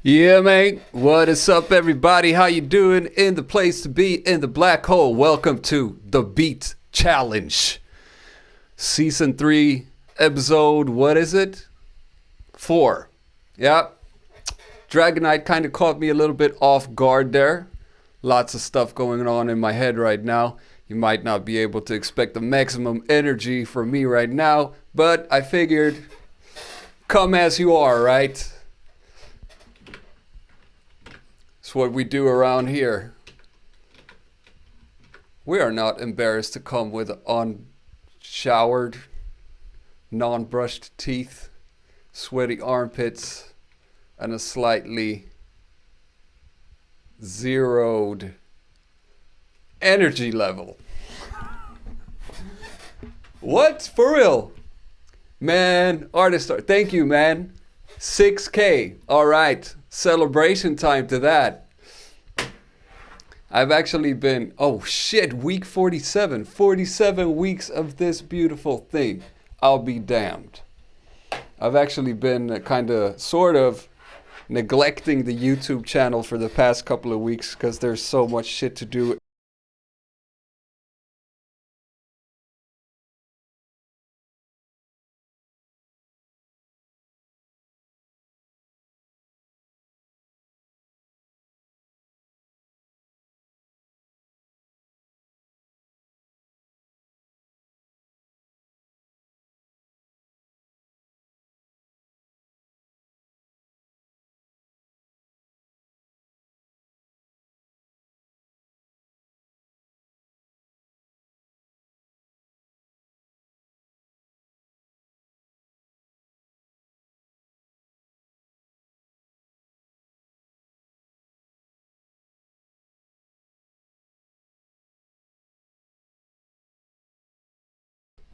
Yeah, mate. What is up, everybody? How you doing? In the place to be, in the black hole. Welcome to the Beat Challenge. Season 3, episode, what is it? 4. Yeah. Dragonite kind of caught me a little bit off guard there. Lots of stuff going on in my head right now. You might not be able to expect the maximum energy from me right now, but I figured, come as you are, right? It's what we do around here. We are not embarrassed to come with unshowered, non-brushed teeth, sweaty armpits, and a slightly zeroed energy level. What? For real? Man, artist art. Thank you, man. 6K. All right. Celebration time to that. I've actually been, oh shit, week 47. 47 weeks of this beautiful thing. I'll be damned. I've actually been kind of, sort of, neglecting the YouTube channel for the past couple of weeks because there's so much shit to do.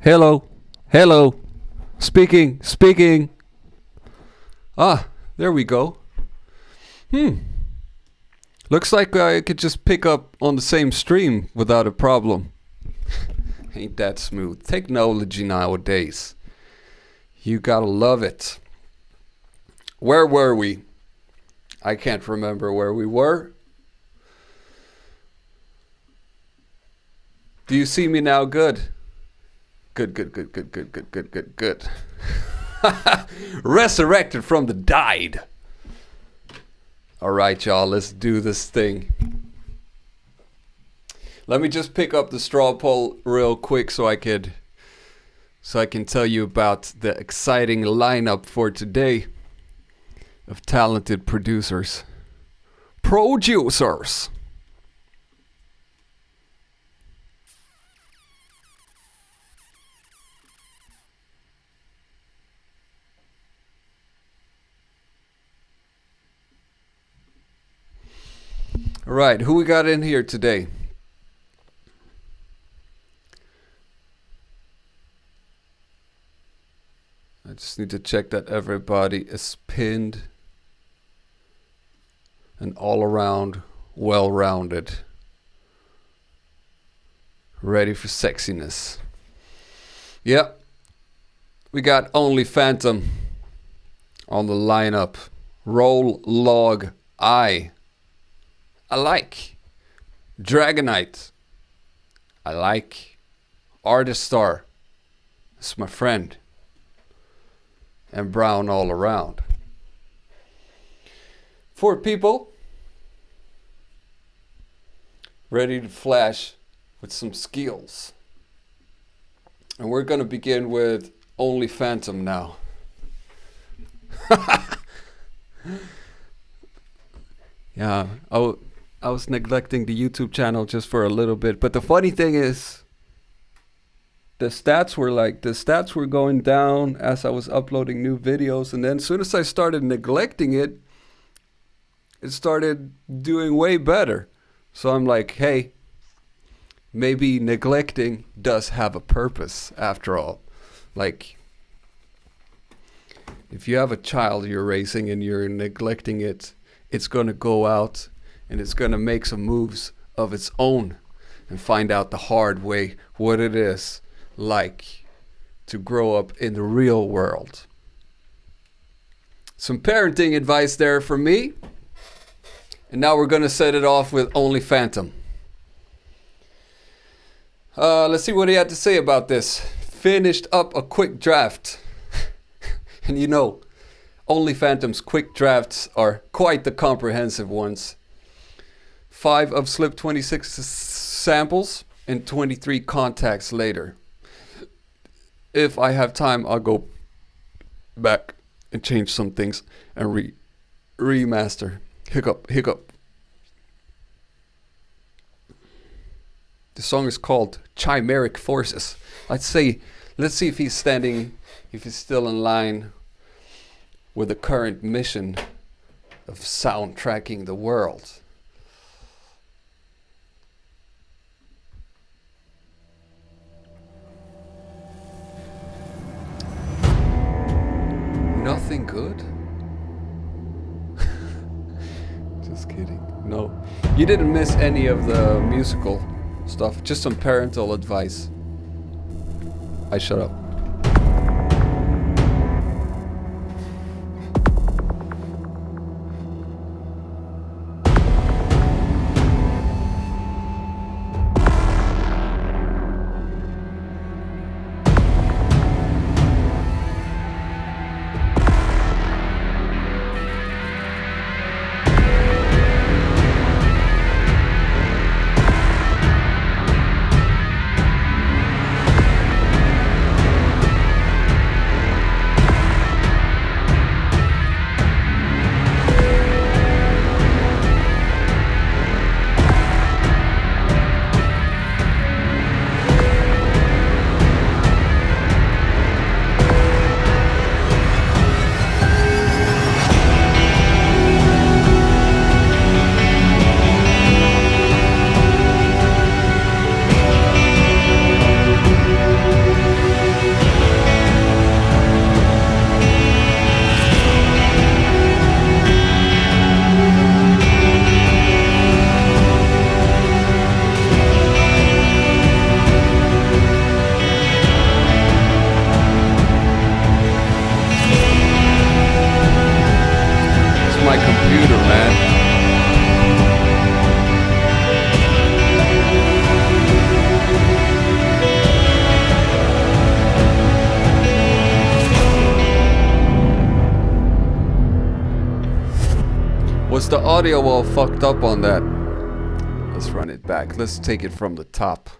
Hello. Hello. Speaking. Speaking. Ah, there we go. Looks like I could just pick up on the same stream without a problem. Ain't that smooth? Technology nowadays. You gotta love it. Where were we? I can't remember where we were. Do you see me now? Good. Good. Resurrected from the died. All right, y'all, let's do this thing. Let me just pick up the straw poll real quick so I can tell you about the exciting lineup for today of talented producers. Producers. All right, who we got in here today? I just need to check that everybody is pinned and all around well-rounded. Ready for sexiness. Yep. We got Only Phantom on the lineup. Roll Log I like. Dragonite. I like. Artist Star. That's my friend. And Brown all around. 4 people ready to flash with some skills. And we're going to begin with Only Phantom now. Yeah, I was neglecting the YouTube channel just for a little bit. But the funny thing is, the stats were going down as I was uploading new videos. And then as soon as I started neglecting it, it started doing way better. So I'm like, hey, maybe neglecting does have a purpose after all. Like, if you have a child you're raising and you're neglecting it, it's going to go out and it's going to make some moves of its own and find out the hard way what it is like to grow up in the real world. Some parenting advice there from me. And now we're going to set it off with Only Phantom. Let's see what he had to say about this. Finished up a quick draft. And you know, Only Phantom's quick drafts are quite the comprehensive ones. 5 of Slip 26 samples and 23 contacts later. If I have time, I'll go back and change some things and remaster. Hiccup. The song is called Chimeric Forces. Let's see if he's still in line with the current mission of soundtracking the world. Nothing good? Just kidding. No. You didn't miss any of the musical stuff. Just some parental advice. I shut up. Is the audio all fucked up on that? Let's run it back. Let's take it from the top.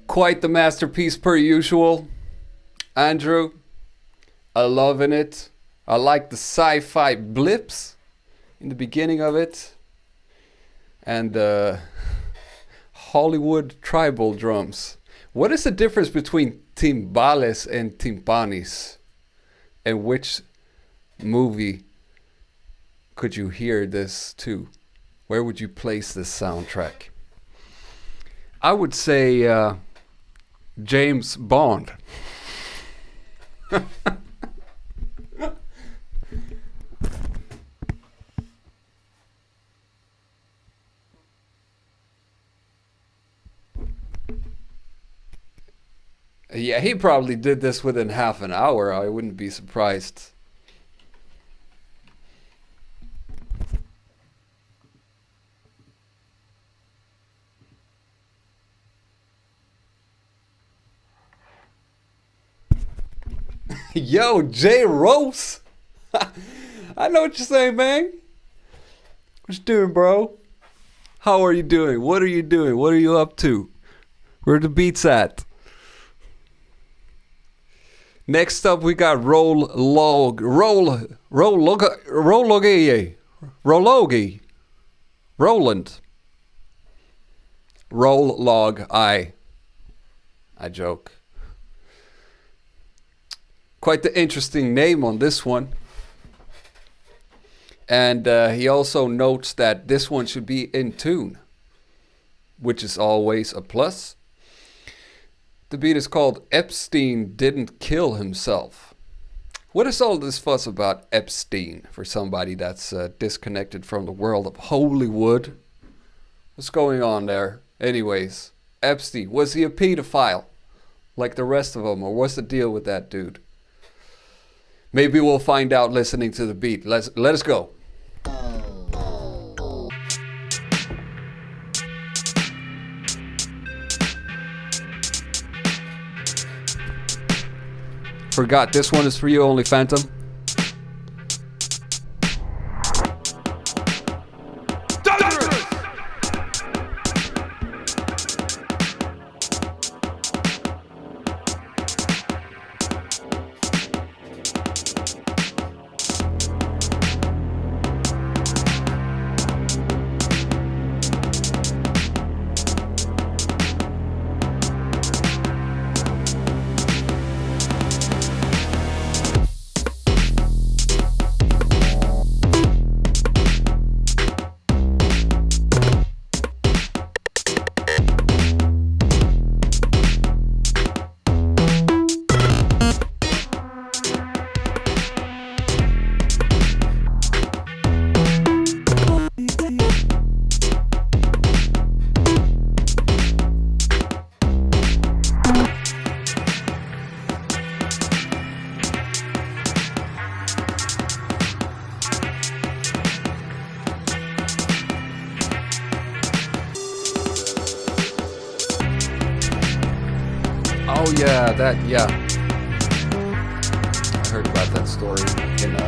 Quite the masterpiece per usual. Andrew, I'm loving it. I like the sci-fi blips in the beginning of it. And Hollywood tribal drums. What is the difference between timbales and timpanis? And which movie could you hear this to? Where would you place this soundtrack? I would say James Bond. Yeah, he probably did this within half an hour. I wouldn't be surprised. Yo, J Rose. I know what you're saying, man. What you doing, bro? How are you doing? What are you doing? What are you up to? Where are the beats at? Next up, we got Rologi. Roland. Roll log I joke. Quite the interesting name on this one. And he also notes that this one should be in tune, which is always a plus. The beat is called Epstein Didn't Kill Himself. What is all this fuss about Epstein for somebody that's disconnected from the world of Hollywood? What's going on there? Anyways, Epstein, was he a pedophile like the rest of them, or what's the deal with that dude? Maybe we'll find out listening to the beat. Let us go. Forgot this one is for you only, Phantom. Oh yeah, yeah. I heard about that story in a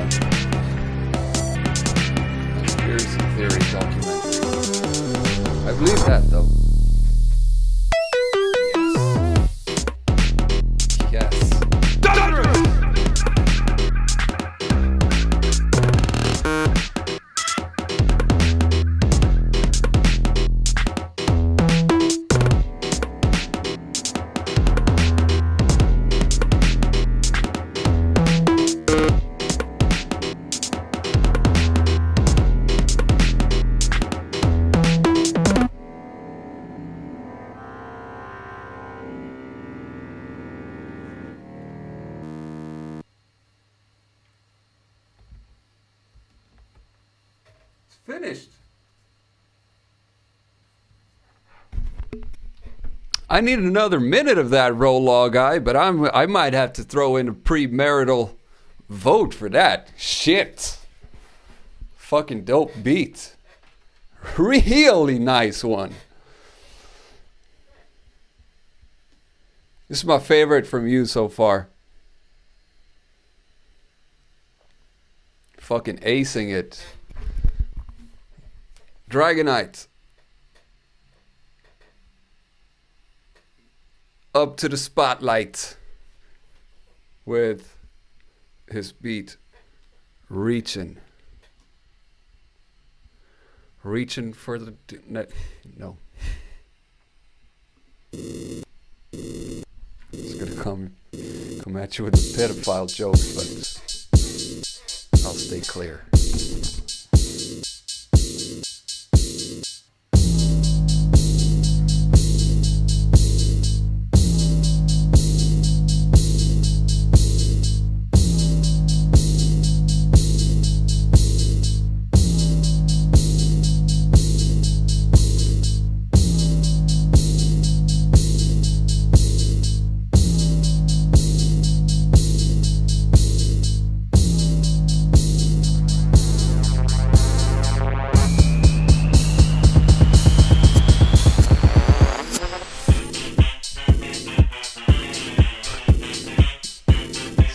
conspiracy theory documentary. I believe that though. Yes. Finished. I need another minute of that roll guy, but I might have to throw in a premarital vote for that. Shit. Fucking dope beat. Really nice one. This is my favorite from you so far. Fucking acing it. Dragonite. Up to the spotlight with his beat reaching for the no. It's gonna come at you with a pedophile joke, but I'll stay clear.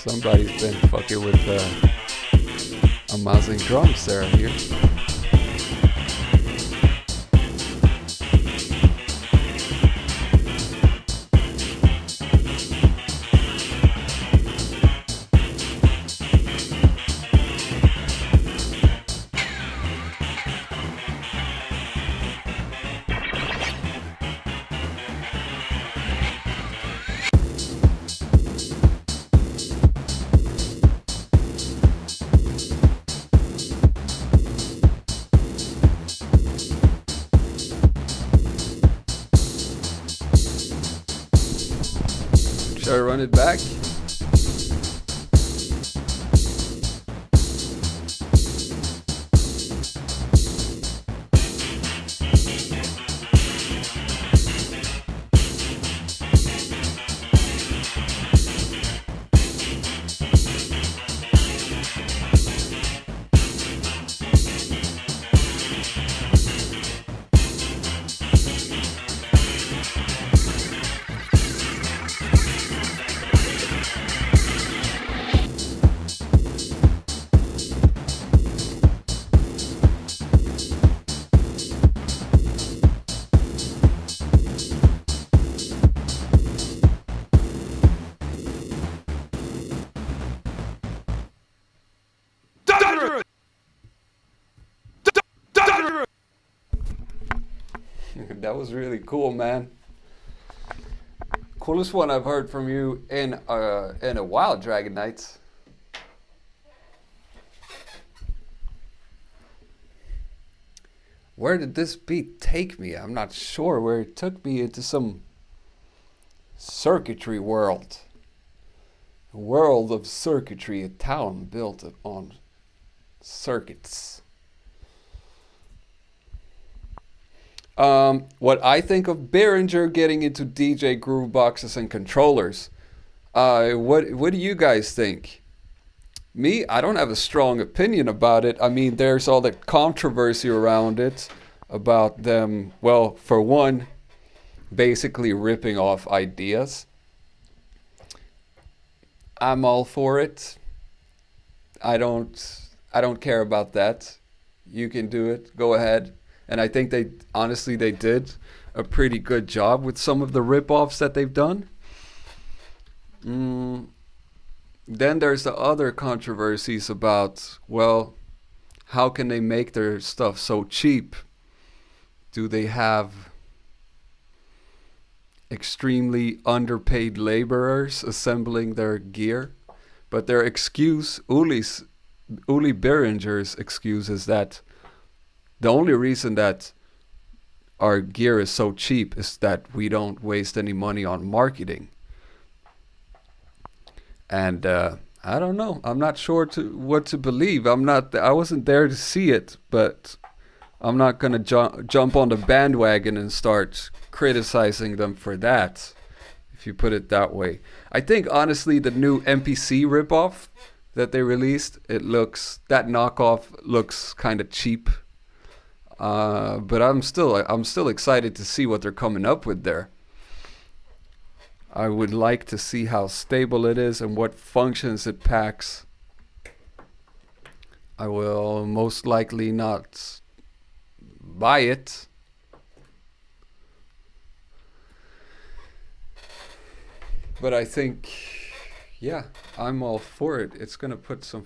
Somebody's been fucking with amazing drums there here. Should I run it back? that was really cool, man. Coolest one I've heard from you in a while, Dragon Knights. Where did this beat take me? I'm not sure where it took me, into some circuitry world. A world of circuitry, a town built on circuits. What I think of Behringer getting into DJ groove boxes and controllers. What do you guys think? Me, I don't have a strong opinion about it. I mean, there's all the controversy around it about them, well, for one, basically ripping off ideas. I'm all for it. I don't care about that. You can do it. Go ahead. And I think they did a pretty good job with some of the rip-offs that they've done. Then there's the other controversies about, well, how can they make their stuff so cheap? Do they have extremely underpaid laborers assembling their gear? But their excuse, Uli Behringer's excuse, is that the only reason that our gear is so cheap is that we don't waste any money on marketing. And I don't know. I'm not sure what to believe. I wasn't there to see it, but I'm not gonna jump on the bandwagon and start criticizing them for that, if you put it that way. I think honestly the new MPC ripoff that they released, that knockoff looks kind of cheap. But I'm still excited to see what they're coming up with there. I would like to see how stable it is and what functions it packs. I will most likely not buy it. But I think, yeah, I'm all for it. It's gonna put some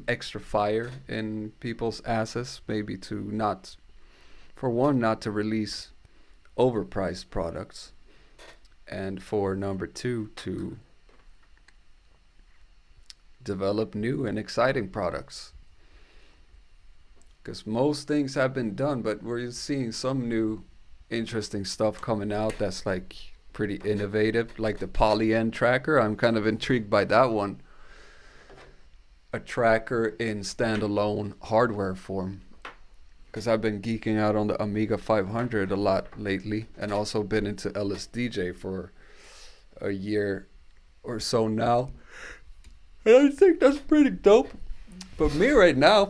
extra fire in people's asses, maybe to not to release overpriced products, and for number two, to develop new and exciting products. Because most things have been done, but we're seeing some new interesting stuff coming out that's like pretty innovative, like the Poly-N tracker. I'm kind of intrigued by that one. A tracker in standalone hardware form, because I've been geeking out on the Amiga 500 a lot lately, and also been into LSDJ for a year or so now, and I think that's pretty dope. But me right now,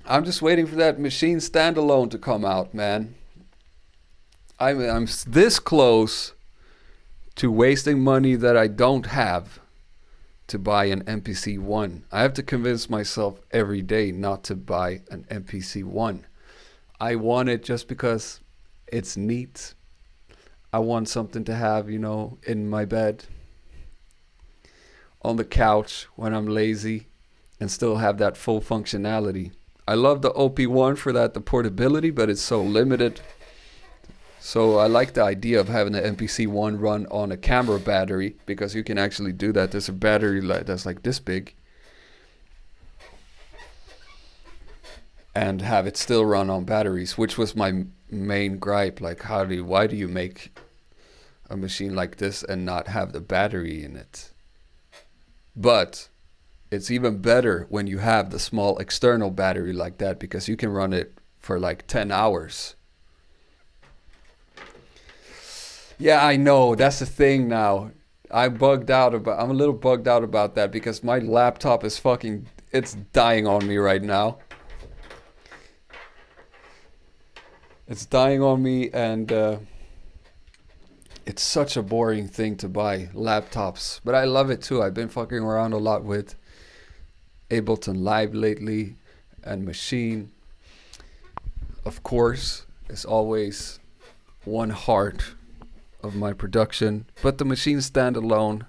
I'm just waiting for that machine standalone to come out, man. I'm this close to wasting money that I don't have to buy an MPC-1. I have to convince myself every day not to buy an MPC-1. I want it just because it's neat. I want something to have, in my bed, on the couch when I'm lazy, and still have that full functionality. I love the OP1 for that, the portability, but it's so limited. So I like the idea of having the MPC-1 run on a camera battery, because you can actually do that. There's a battery that's like this big, and have it still run on batteries, which was my main gripe. Like, why do you make a machine like this and not have the battery in it? But it's even better when you have the small external battery like that, because you can run it for like 10 hours. Yeah, I know. That's the thing now. I'm a little bugged out about that, because my laptop is it's dying on me right now. It's dying on me, and it's such a boring thing to buy, laptops. But I love it too. I've been fucking around a lot with Ableton Live lately, and Machine, of course, is always one heart of my production. But the Machine standalone,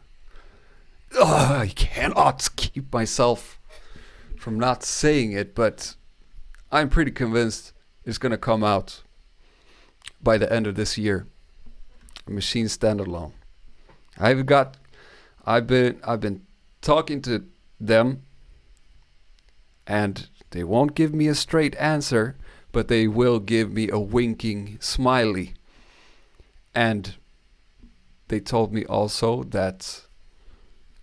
I cannot keep myself from not saying it, but I'm pretty convinced it's gonna come out. by the end of this year. Machine standalone. I've been talking to them, and they won't give me a straight answer, but they will give me a winking smiley. And they told me also that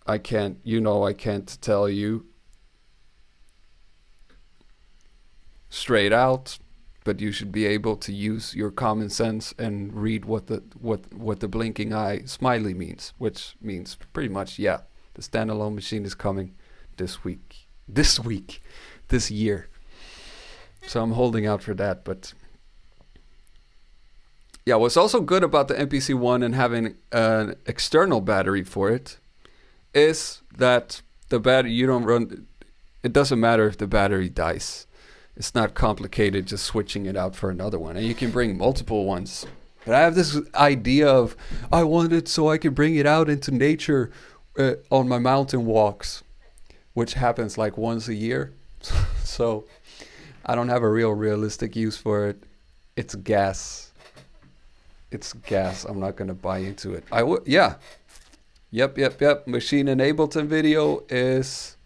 I can't tell you straight out, but you should be able to use your common sense and read what the blinking eye smiley means, which means pretty much, yeah, the standalone machine is coming this year. So I'm holding out for that. But yeah, what's also good about the MPC-1 and having an external battery for it is that the battery, it doesn't matter if the battery dies. It's not complicated just switching it out for another one. And you can bring multiple ones. But I have this idea of, I want it so I can bring it out into nature on my mountain walks, which happens like once a year. So I don't have a realistic use for it. It's gas. I'm not going to buy into it. Yeah. Yep. Machine in Ableton video is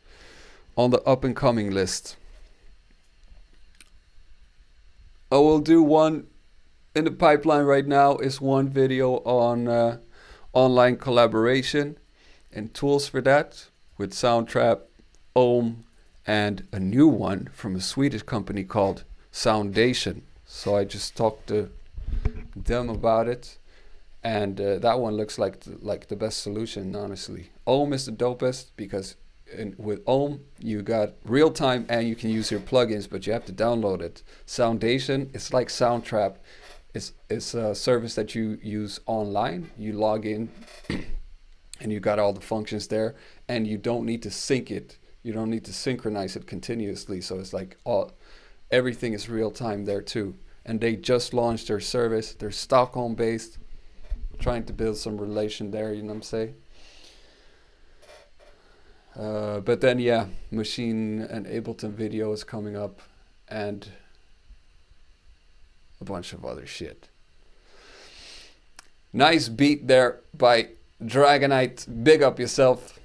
on the up and coming list. I will do one in the pipeline right now is one video on online collaboration and tools for that with Soundtrap, Ohm, and a new one from a Swedish company called Soundation. So I just talked to them about it, and that one looks like the best solution, honestly. Ohm is the dopest because with Ohm you got real time and you can use your plugins, but you have to download it. Soundation, it's like Soundtrap. It's a service that you use online. You log in and you got all the functions there, and you don't need to sync it. You don't need to synchronize it continuously. So it's like everything is real time there too. And they just launched their service. They're Stockholm based, trying to build some relation there, you know what I'm saying? But then, yeah, Machine and Ableton video is coming up, and a bunch of other shit. Nice beat there by Dragonite. Big up yourself.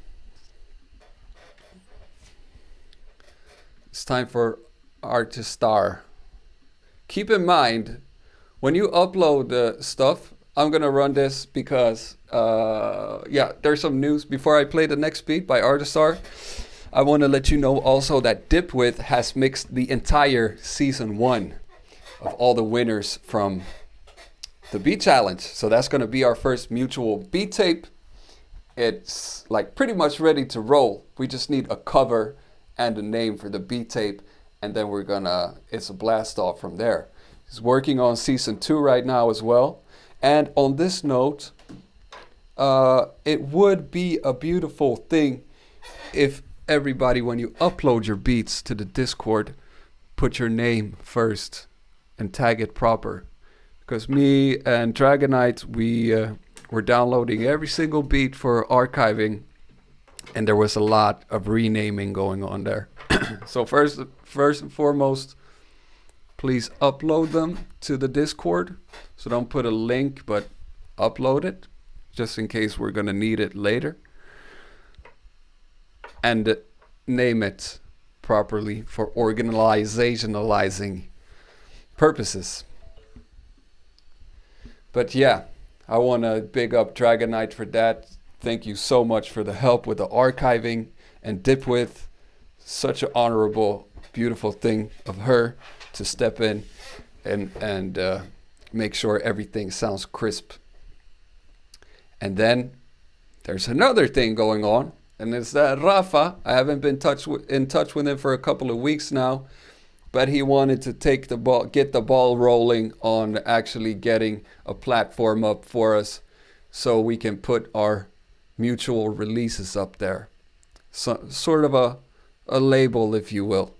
It's time for Artist Star. Keep in mind, when you upload stuff, I'm going to run this because, there's some news. Before I play the next beat by Artistar, I want to let you know also that Dipwith has mixed the entire season 1 of all the winners from the beat challenge. So that's going to be our first mutual beat tape. It's like pretty much ready to roll. We just need a cover and a name for the beat tape, and then it's a blast off from there. He's working on season 2 right now as well. And on this note, it would be a beautiful thing if everybody, when you upload your beats to the Discord, put your name first and tag it proper. Because me and Dragonite, we're downloading every single beat for archiving, and there was a lot of renaming going on there. So first and foremost, please upload them to the Discord. So don't put a link, but upload it, just in case we're going to need it later. And name it properly for organizationalizing purposes. But yeah, I want to big up Dragonite for that. Thank you so much for the help with the archiving, and Dipwith. Such an honorable, beautiful thing of her to step in and make sure everything sounds crisp. And then there's another thing going on, and it's that Rafa. I haven't been in touch with him for a couple of weeks now, but he wanted to get the ball rolling on actually getting a platform up for us so we can put our mutual releases up there. So, sort of a label, if you will.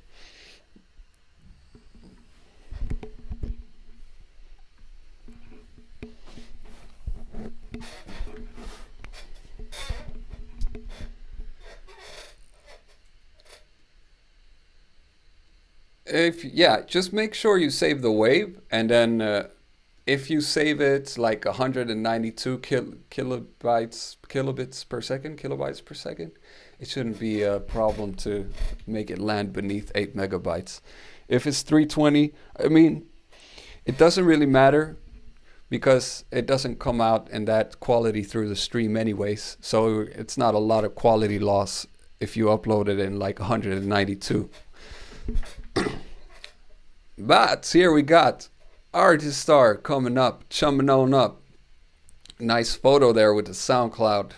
Just make sure you save the wave, and then if you save it like 192 kilobytes per second, it shouldn't be a problem to make it land beneath 8 megabytes. If it's 320, I mean, it doesn't really matter because it doesn't come out in that quality through the stream anyways. So it's not a lot of quality loss if you upload it in like 192. But here we got Artist Star coming up, chumming on up. Nice photo there with the SoundCloud.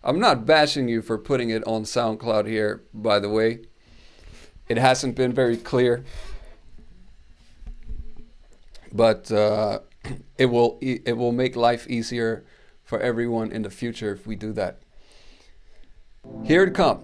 I'm not bashing you for putting it on SoundCloud here, by the way. It hasn't been very clear, but it will make life easier for everyone in the future if we do that. Here it comes.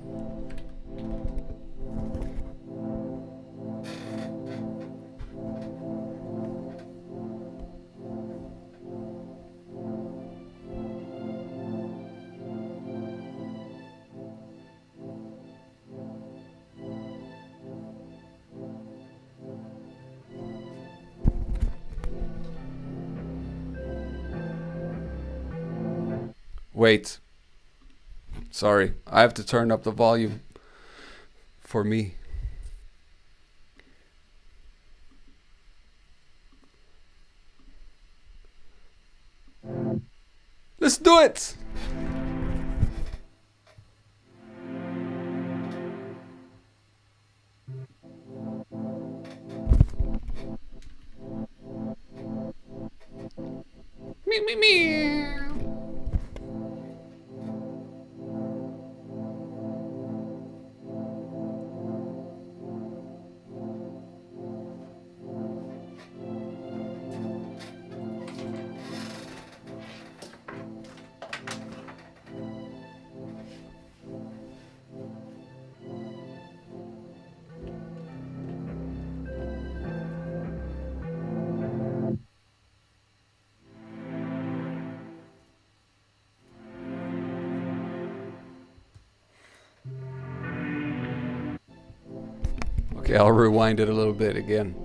Wait. Sorry, I have to turn up the volume for me. Let's do it! Me. Okay, I'll rewind it a little bit again.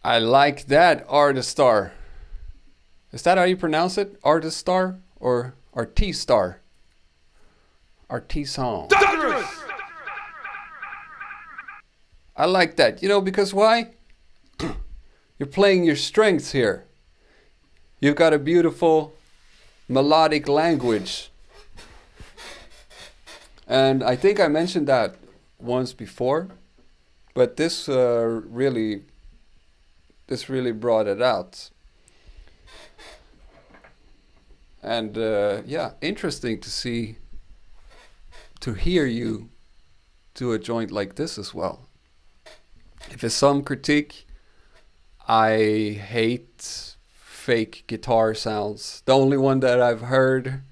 I like that, Artistar. Is that how you pronounce it? Artistar or Artistar? Artisan. I like that. You know, because why? You're playing your strengths here. You've got a beautiful melodic language. And I think I mentioned that once before, but this really brought it out. And yeah, interesting to hear you do a joint like this as well. If it's some critique, I hate fake guitar sounds. The only one that I've heard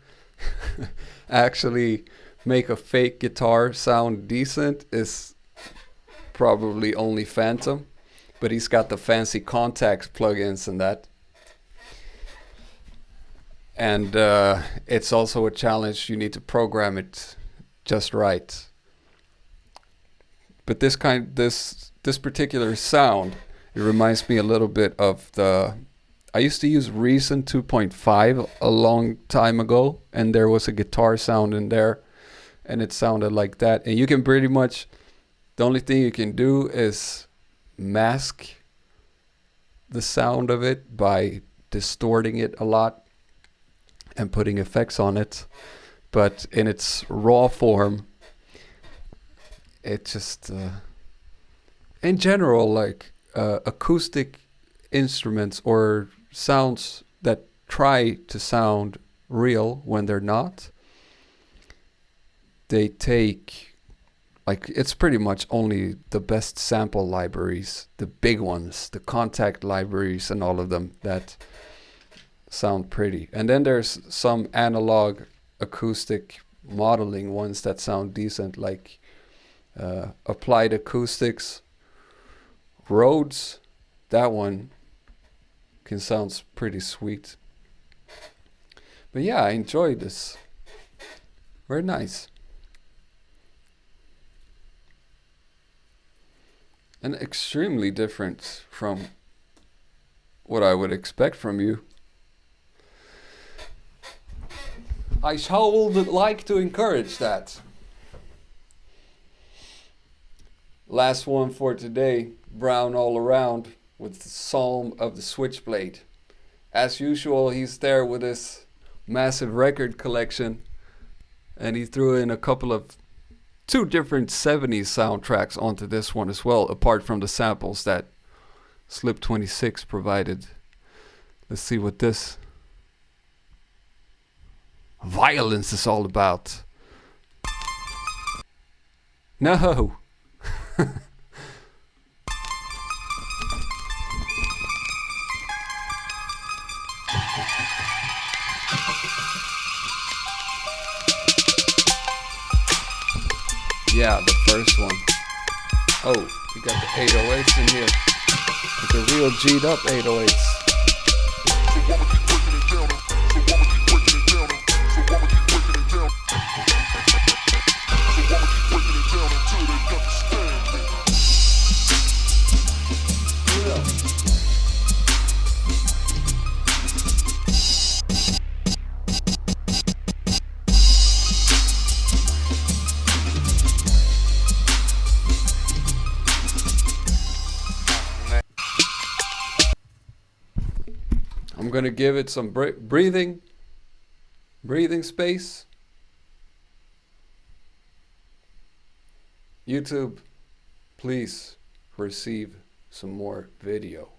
actually make a fake guitar sound decent is probably only Phantom, but he's got the fancy contacts plugins and that. And it's also a challenge. You need to program it just right. But this particular sound, it reminds me a little bit of I used to use Reason 2.5 a long time ago, and there was a guitar sound in there, and it sounded like that. And you can pretty much, the only thing you can do is mask the sound of it by distorting it a lot and putting effects on it. But in its raw form, it just, in general, like acoustic instruments or sounds that try to sound real when they're not, they take, like, it's pretty much only the best sample libraries, the big ones, the contact libraries and all of them that sound pretty. And then there's some analog acoustic modeling ones that sound decent, like Applied Acoustics, Rhodes. That one can sound pretty sweet. But yeah, I enjoyed this. Very nice. And extremely different from what I would expect from you. I would like to encourage that. Last one for today, Brown All Around with the Psalm of the Switchblade. As usual, he's there with his massive record collection, and he threw in two different 70s soundtracks onto this one as well, apart from the samples that Slip 26 provided. Let's see what this violence is all about. No. Yeah, the first one. Oh, we got the 808s in here. With the real G'd up 808s. I'm gonna give it some breathing space. YouTube, please receive some more video.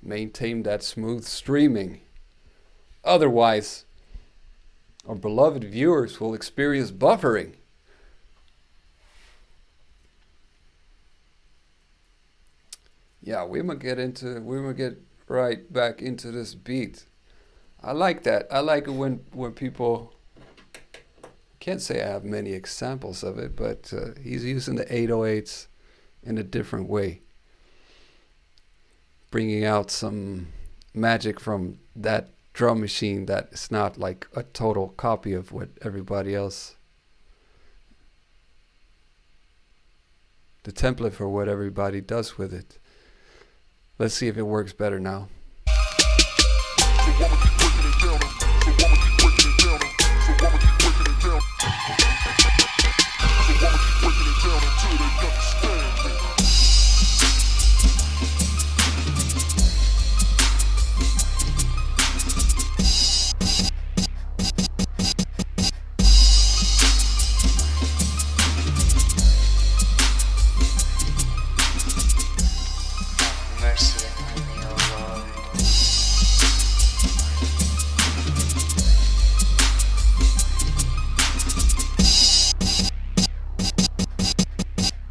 Maintain that smooth streaming. Otherwise, our beloved viewers will experience buffering. Yeah, we might get right back into this beat. I like that. I like it when people, can't say I have many examples of it, but he's using the 808s in a different way, bringing out some magic from that drum machine that is not like a total copy of what everybody else, the template for what everybody does with it. Let's see if it works better now. Mercy on me, O Lord.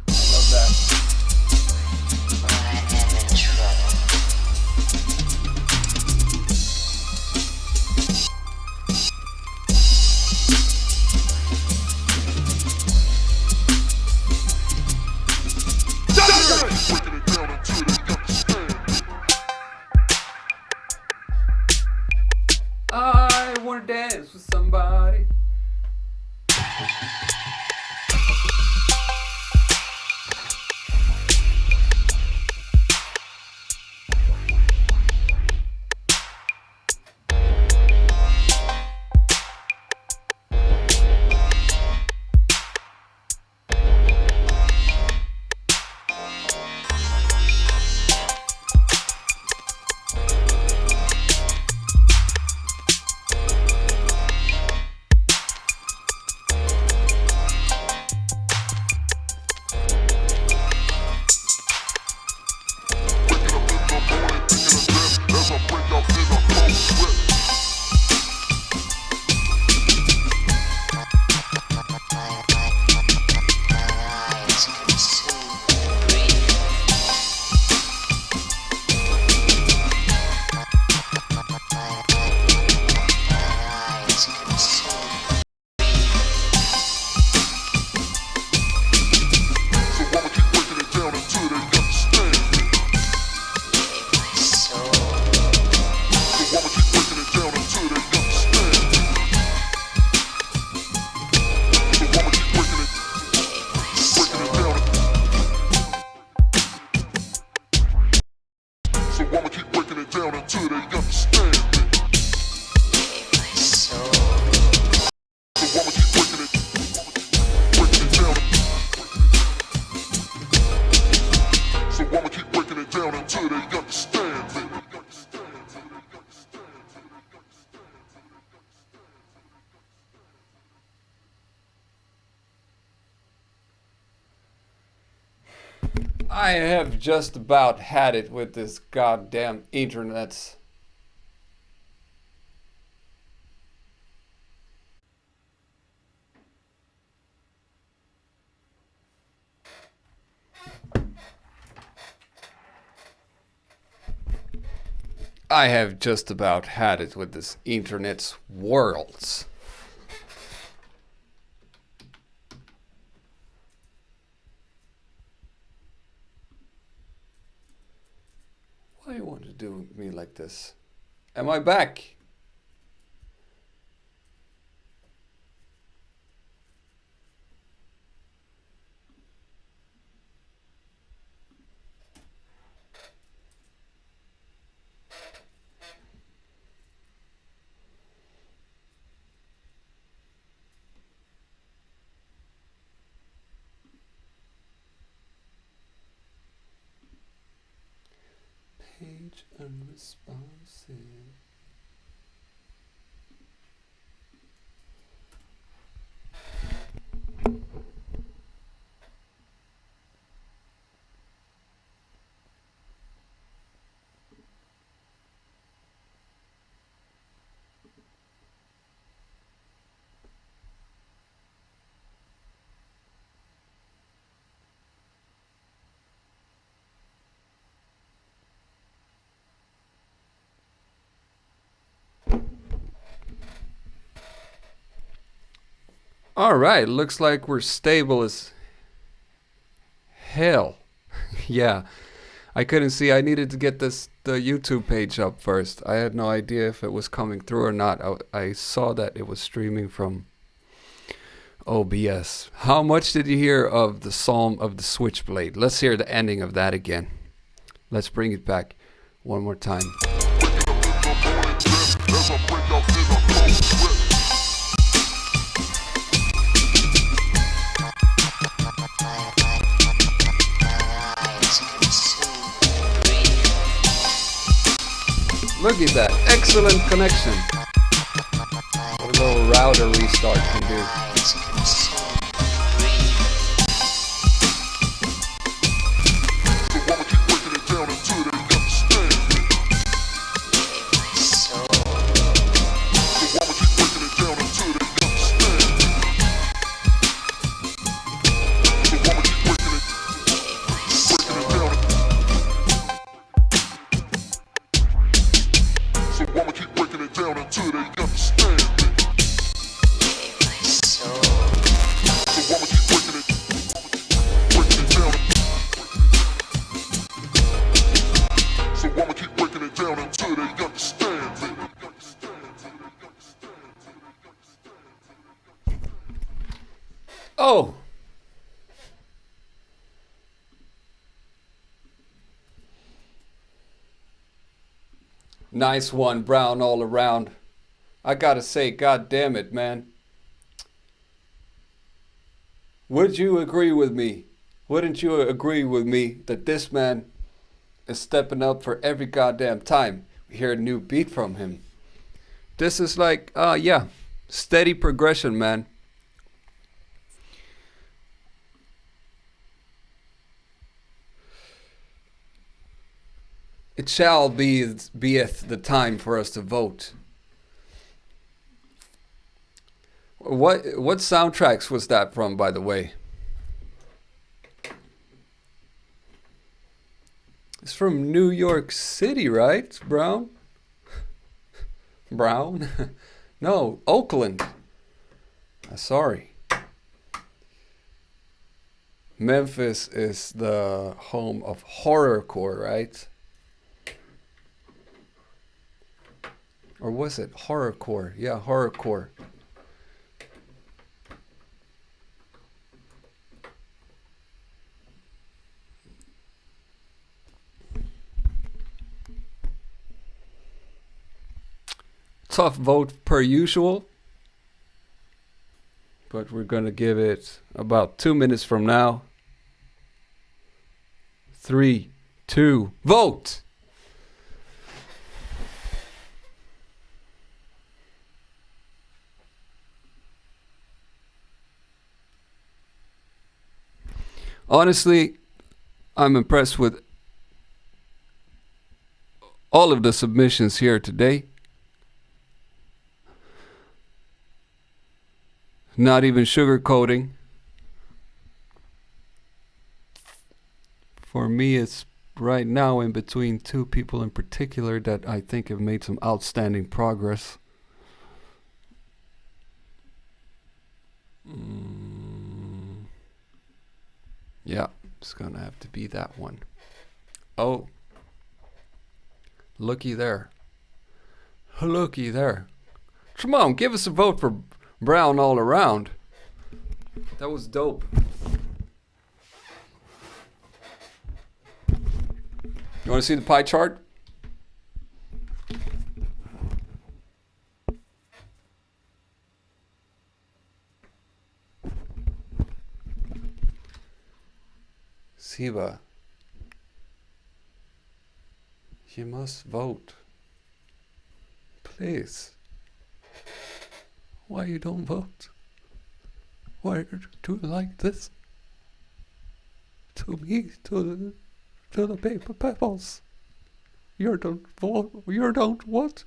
I love that. I am in trouble. I wanna dance with somebody. I have just about had it with this goddamn internet. I have just about had it with this internet's worlds. Why you want to do with me like this? Am I back? Page unresponsive. All right, looks like we're stable as hell. Yeah, I couldn't see. I needed to get the YouTube page up first. I had no idea if it was coming through or not. I saw that it was streaming from OBS. How much did you hear of the Psalm of the Switchblade? Let's hear the ending of that again. Let's bring it back one more time. Look at that, excellent connection. What a little router restart can do. Oh! Nice one, Brown, all around. I gotta say, god damn it, man. Would you agree with me? Wouldn't you agree with me that this man is stepping up for every goddamn time we hear a new beat from him? This is like, yeah, steady progression, man. It shall beeth the time for us to vote. What soundtracks was that from, by the way? It's from New York City, right, Brown? Brown? No, Oakland. Sorry. Memphis is the home of horrorcore, right? Or was it horrorcore? Yeah, horrorcore. Tough vote per usual. But we're going to give it about 2 minutes from now. 3, 2, vote! Honestly, I'm impressed with all of the submissions here today. Not even sugarcoating. For me, it's right now in between two people in particular that I think have made some outstanding progress. Yeah, it's gonna have to be that one. Oh, looky there. Looky there. Come on, give us a vote for Brown all around. That was dope. You want to see the pie chart? Siba, you must vote. Please. Why you don't vote? Why do you like this? To me, to the paper pebbles. You don't vote. You don't what?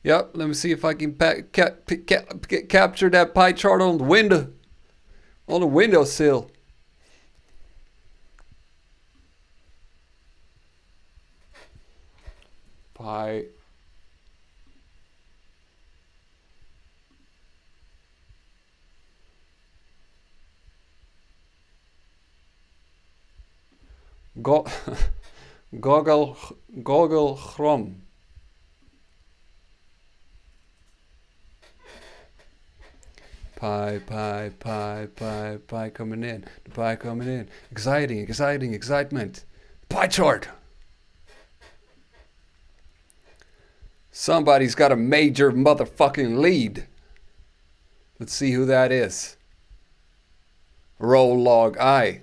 Yep, let me see if I can capture that pie chart on the window. On the windowsill. Pie. Goggle chrom. Pie coming in. The pie coming in. Excitement. Pie chart. Somebody's got a major motherfucking lead. Let's see who that is. Roll log I.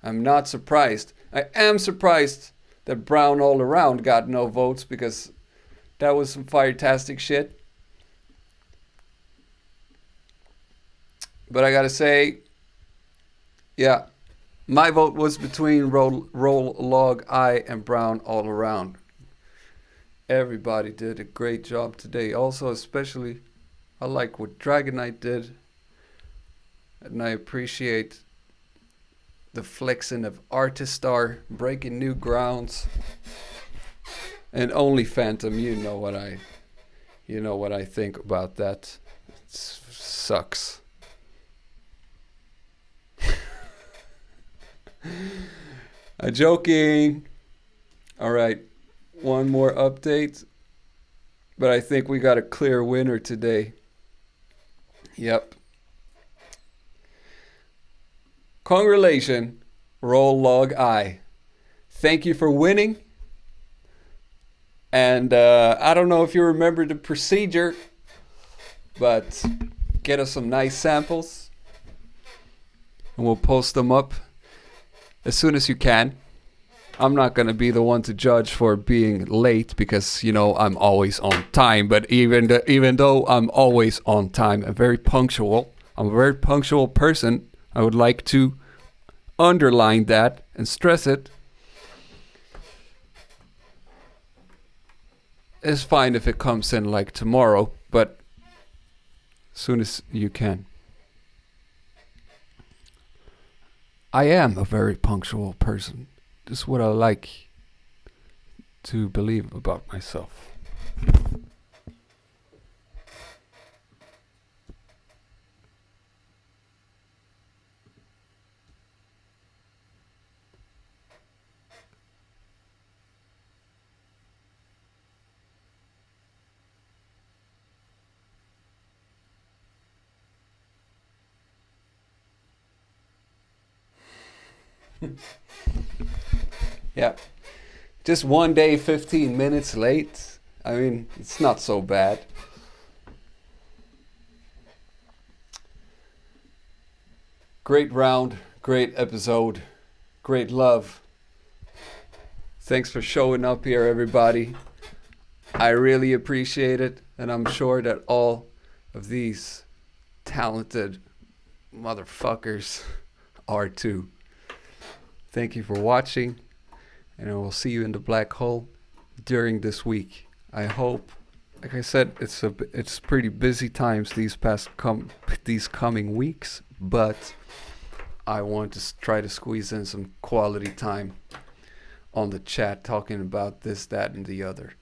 I'm not surprised. I am surprised that Brown all around got no votes because that was some fire-tastic shit. But I gotta say, yeah, my vote was between roll log I and Brown all around. Everybody did a great job today. Also, especially, I like what Dragon Knight did. And I appreciate the flexing of Artistar, breaking new grounds. And only Phantom, you know what I think about that. It sucks. I'm joking. All right, one more update. But I think we got a clear winner today. Yep. Congratulations, Roll Log I. Thank you for winning. And I don't know if you remember the procedure, but get us some nice samples. And we'll post them up as soon as you can. I'm not going to be the one to judge for being late because, I'm always on time. But even though I'm always on time, I'm very punctual. I'm a very punctual person. I would like to underline that and stress it. It's fine if it comes in like tomorrow, but as soon as you can. I am a very punctual person. This is what I like to believe about myself. Yeah, just one day 15 minutes late. I mean, it's not so bad. Great round, great episode, great love. Thanks for showing up here, everybody. I really appreciate it, and I'm sure that all of these talented motherfuckers are too. Thank you for watching, and I will see you in the black hole during this week. I hope, like I said, it's pretty busy times these coming weeks, but I want to try to squeeze in some quality time on the chat, talking about this, that, and the other.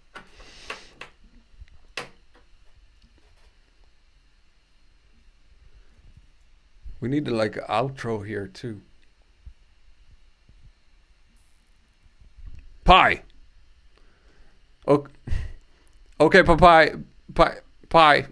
We need like an outro here too. Pie. Okay, pie.